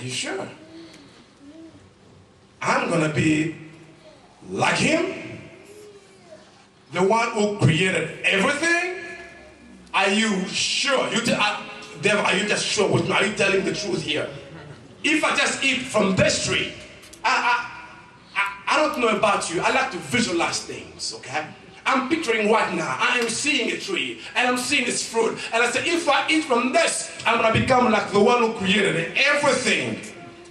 you sure? I'm going to be like him? The one who created everything? Are you sure? Devil, are you just sure with me? Are you telling the truth here? If I just eat from this tree, I don't know about you. I like to visualize things, okay? I'm picturing right now. I am seeing a tree, and I'm seeing its fruit. And I say, if I eat from this, I'm going to become like the one who created everything.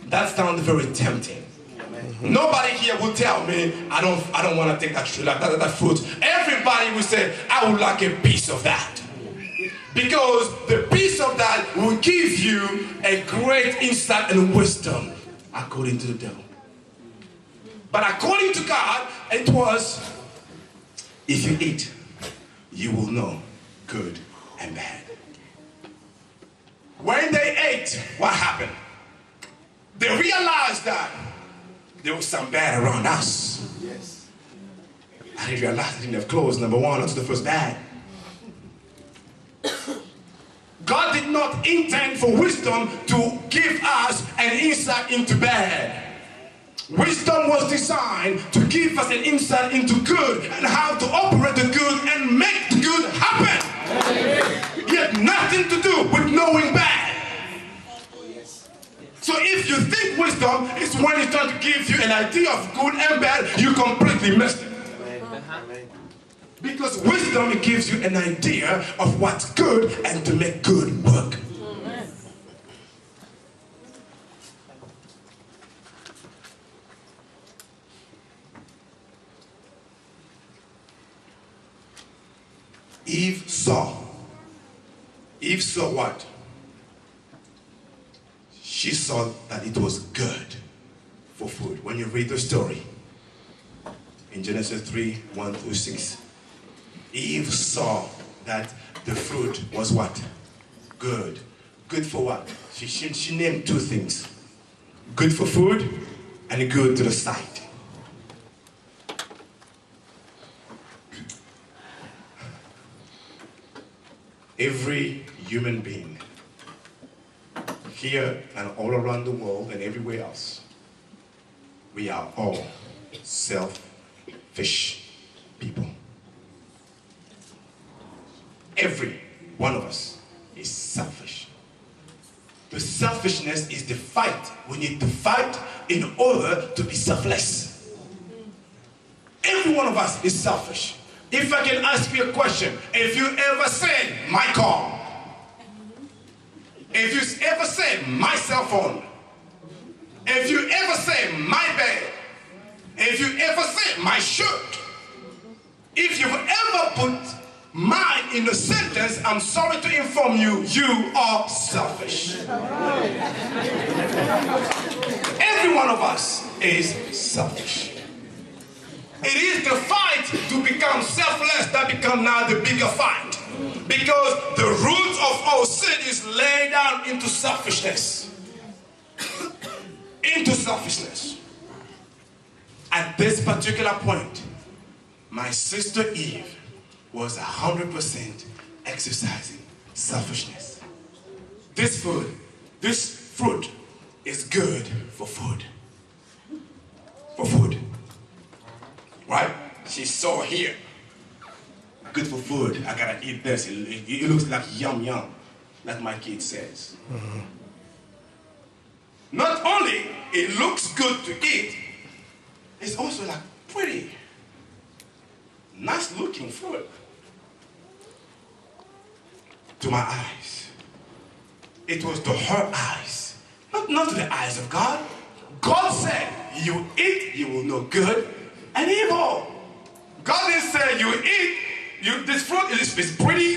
That sounds very tempting. Nobody here will tell me, I don't want to take that tree, like that fruit. Everybody will say, I would like a piece of that. Because the piece of that will give you a great insight and wisdom, according to the devil. But according to God, it was, if you eat, you will know good and bad. When they ate, what happened? They realized that there was some bad around us. Yes. I didn't realize I didn't have clothes, number one. That's the first bad. God did not intend for wisdom to give us an insight into bad. Wisdom was designed to give us an insight into good and how to operate the good and make the good happen. It had nothing to do with knowing bad. So if you think wisdom is when it's trying to give you an idea of good and bad, you completely missed it. Because wisdom, it gives you an idea of what's good and to make good work. Eve saw. Eve saw what? She saw that it was good for food. When you read the story in Genesis 3:1-6, Eve saw that the fruit was what? Good. Good for what? She named two things. Good for food and good to the sight. Every human being here and all around the world and everywhere else, we are all selfish people. Every one of us is selfish. The selfishness is the fight. We need to fight in order to be selfless. Every one of us is selfish. If I can ask you a question, if you ever said my car, if you ever said my cell phone, if you ever say my bed, if you ever say my shirt, if you've ever put mine in a sentence, I'm sorry to inform you, you are selfish. Every one of us is selfish. It is the fight to become selfless that becomes now the bigger fight. Because the root of our sin is laid down into selfishness. Into selfishness. At this particular point, my sister Eve was 100% exercising selfishness. This fruit is good for food. For food. Right? She saw here. Good for food. I gotta eat this. It looks like yum yum, like my kid says. Not only it looks good to eat, it's also like pretty, nice looking fruit. To my eyes. It was to her eyes, not to the eyes of God. God said, you eat, you will know good and evil. God didn't say you eat, this fruit is pretty,